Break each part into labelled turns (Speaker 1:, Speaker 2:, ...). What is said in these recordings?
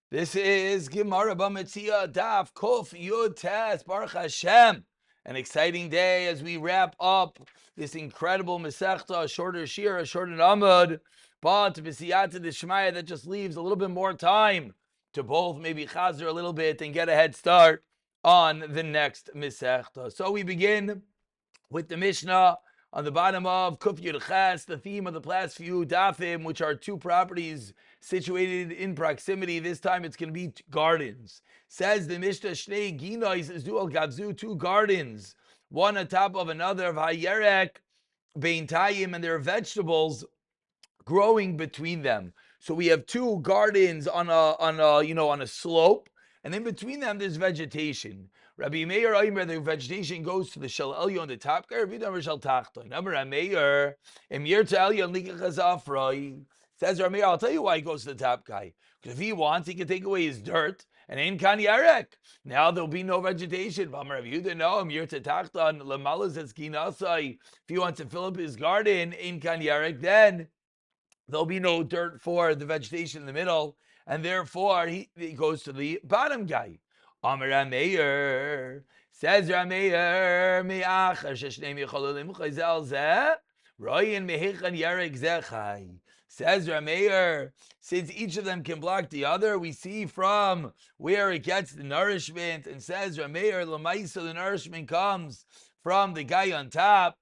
Speaker 1: This is Gemara Metziah Daf Kof Yud Tes Baruch Hashem. An exciting day as we wrap up this incredible Masechta, a shorter Shir, a shorter Amud, but B'siyata D'Shmaya that just leaves a little bit more time to both maybe chazer a little bit and get a head start on the next Masechta. So we begin with the Mishnah on the bottom of Kuf Yud Ches, the theme of the last few dafim, which are two properties situated in proximity. This time it's going to be gardens. Says the Mishnah, Shnei Ginois Zual Gavzu, two gardens, one on top of another, of Hayerek, Bein Tayim, and there are vegetables growing between them. So we have two gardens on a slope, and in between them there's vegetation. Rabbi Meir Omer, the vegetation goes to the Shel Elyon, the top guy. Rabbi Meir Shel Tachton. Rabbi Meir Emir to Elyon Likachas Afroi. Says Rabbi Meir, I'll tell you why he goes to the top guy. Because if he wants, he can take away his dirt. And in Kan Yarek, now there'll be no vegetation. Rabbi Yehuda, no, Emir to Tachton Lamalas Eskinasai. If he wants to fill up his garden in Kan Yarek, then there'll be no dirt for the vegetation in the middle, and therefore he goes to the bottom guy. Amar Rameir, says Rameir, me'achar sheshneim yicholu limchai zel zeh, royin mehichan yarek zechai. Says Rameir, since each of them can block the other, we see from where it gets the nourishment, and says Rameir, l'maisa, the nourishment comes from the guy on top,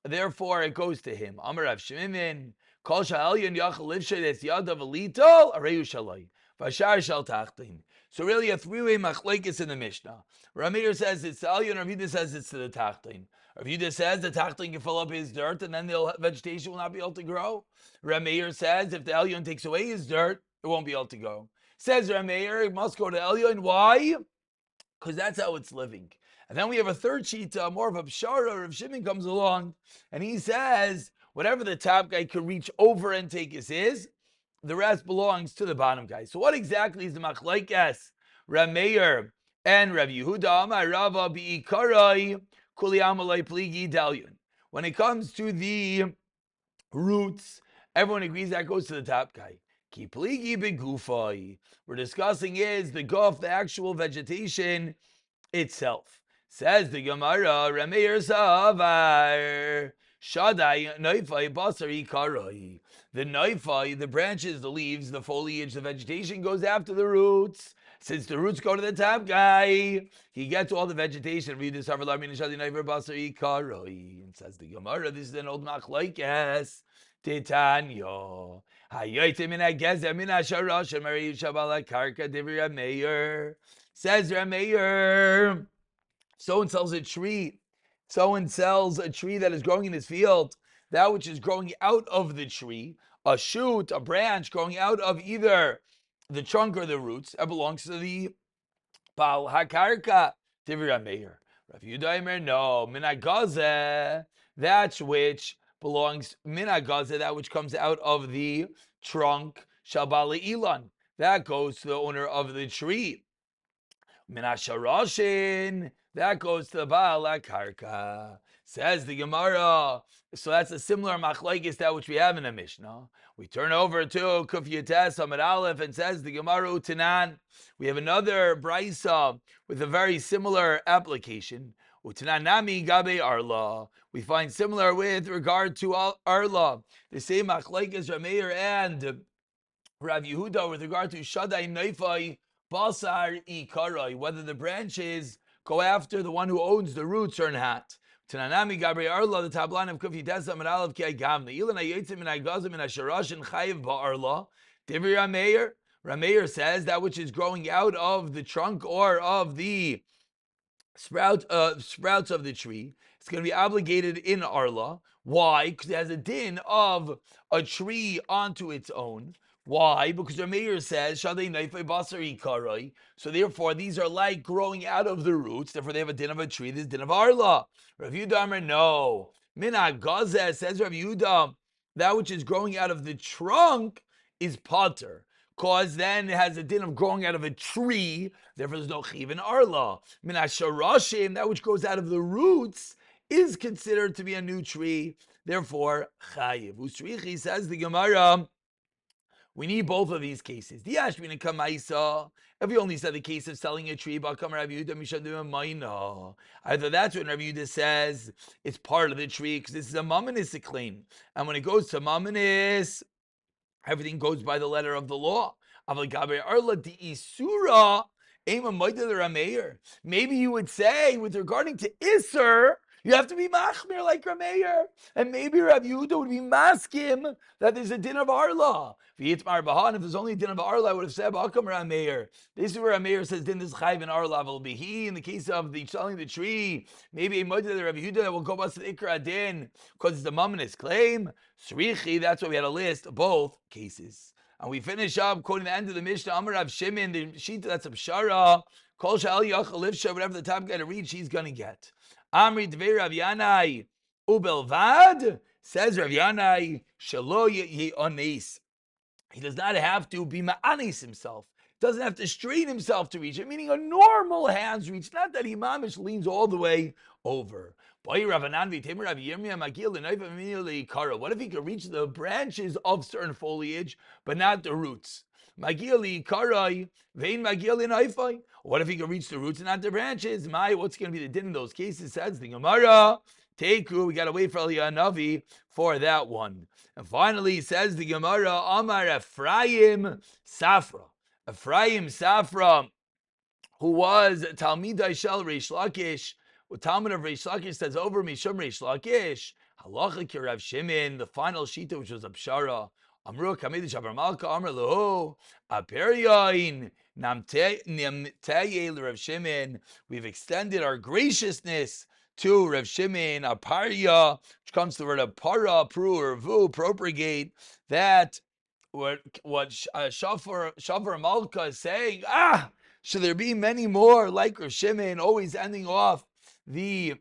Speaker 1: therefore it goes to him. Amar Rav Shimon, Kol sha'elyon yachal livshay des yadav elitol areyu shaloi v'ashar shal tachtin. So really a three-way machlekes in the Mishnah. Rameir says it's to elyon, Rav Yehuda says it's to the tachtin. Rav Yehuda says the tachtin can fill up his dirt and then the vegetation will not be able to grow. Rameir says if the elyon takes away his dirt, it won't be able to grow. Says Rameir, it must go to elyon. Why? Because that's how it's living. And then we have a third sheet, more of a pshara. Rav Shimon comes along and he says, whatever the top guy can reach over and take is his, the rest belongs to the bottom guy. So what exactly is the machlekes Rav Meir and Rav Yehuda? Amar Rava bi'ikarai kuli amalei pligi dalyon. When it comes to the roots, everyone agrees that goes to the top guy. Ki pligi begufai. We're discussing is the guf, the actual vegetation itself. Says the Gemara, Rav Meir savar. Shadai noifai basari karoi. The noifai, the branches, the leaves, the foliage, the vegetation goes after the roots. Since the roots go to the top guy, he gets all the vegetation. Read this. And says the Gemara, this is an old machlokes. Titanya. Says Rameir, someone sells a tree. Someone sells a tree that is growing in his field, that which is growing out of the tree, a shoot, a branch growing out of either the trunk or the roots, that belongs to the Baal HaKarka, Divri Meir. Rav Yehuda, no, Minagazeh, that which belongs, Minagazeh, that which comes out of the trunk, Shabali Ilan, that goes to the owner of the tree. Minasharoshin, that goes to the Baal HaKarka. Says the Gemara. So that's a similar machlekes that which we have in the Mishnah. We turn over to Kuf Yates Amud Aleph and says the Gemara Utanan. We have another brisa with a very similar application. Utanan nami gabe arla. We find similar with regard to arla. The same machlekes Rameir and Rav Yehuda with regard to Shadai Neifai Basar Ikarai, whether the branches go after the one who owns the roots or not. Tananami Gabri Arla, the top line of Kufi Tesam and Aleph Ki Gamna. Ilan Ayetzim and Agazim and Asharash and Chayiv Ba'arla. Divri Rameir. Rameir says that which is growing out of the trunk or of the sprouts of the tree, it's going to be obligated in Arla. Why? Because it has a din of a tree onto its own. Why? Because the mayor says, Shadei Naifei Basari Karai. So therefore, these are like growing out of the roots. Therefore, they have a din of a tree. This din of Arla. Rav Yehuda, no. Mina Gazeh, says Rav Yehuda, that which is growing out of the trunk is pater. Cause then it has a din of growing out of a tree. Therefore, there's no chiv in Arla. Mina Sharashim, that which goes out of the roots, is considered to be a new tree. Therefore, chayiv. Usrichi, says the Gemara, We need both of these cases. The Ashbina Kamaisa. If we only said the case of selling a tree, either that's when Rabbi Yehuda says it's part of the tree because this is a mamanis claim, and when it goes to mamanis, everything goes by the letter of the law. Maybe you would say, with regarding to Isser, you have to be machmir like Rameir. And maybe Rabbi Yehuda would be maskim that there's a din of Arla. If there's only a din of Arla, I would have said, Bakam Rameir. This is where Rameir says, din is chayv in Arla will be he. In the case of the selling the tree, maybe a moed of Rabbi Yehuda will go bust the Ikra din because it's the mamanis claim. Srichi, that's why we had a list of both cases. And we finish up quoting the end of the Mishnah, Amar Rav Shimon, the Shita that's a Pshara, Kol Sha'al Yachal Livsha, whatever the top guy to reach, he's going to get. Amri Dvei Rav Yanai Ubelvad, says Rav Yanai, Shalo Ye'ones. He does not have to be ma'anis himself. Doesn't have to strain himself to reach it, meaning a normal hand's reach, not that he mamish leans all the way over. What if he could reach the branches of certain foliage, but not the roots? What if he could reach the roots and not the branches? What's going to be the din in those cases? Says the Gemara. Teku, we got to wait for Eliyahu Navi for that one. And finally, says the Gemara, Amar Ephraim Safra. Ephraim Safra, who was Talmidai Shel Reish Lakish, Talmud of Reish Lakish says over Mishum Reish Lakish, Halacha ki Rav Shimon, the final shita, which was a pshara. Amru Kamedish Abar Malka Amr Lehu Aperyain Namteye Rav Shimon. We've extended our graciousness to Rav Shimon Aparya, which comes to the word Apara, Pru or Vu, propagate that. What Shafar Malka is saying, should there be many more like Rav Shimon, always ending off the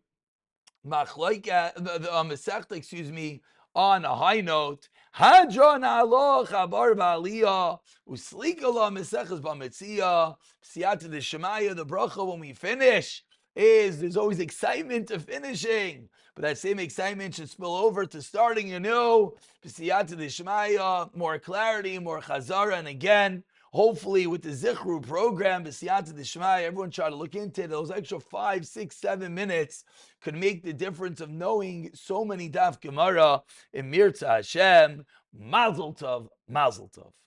Speaker 1: Machlaika, the Masechta, on a high note. Hadron aloch abar ba'aliyah uslikala Maseches b'Metziah siyata the Shemaya. The bracha when we finish is there's always excitement to finishing, but that same excitement should spill over to starting anew. Siyata the Shemaya, more clarity, more chazara, and again, hopefully with the Zichru program, B'siyata D'Shmai, everyone try to look into it. Those extra 5, 6, 7 minutes could make the difference of knowing so many Daf Gemara in Mirza Hashem. Mazel Tov, Mazel Tov.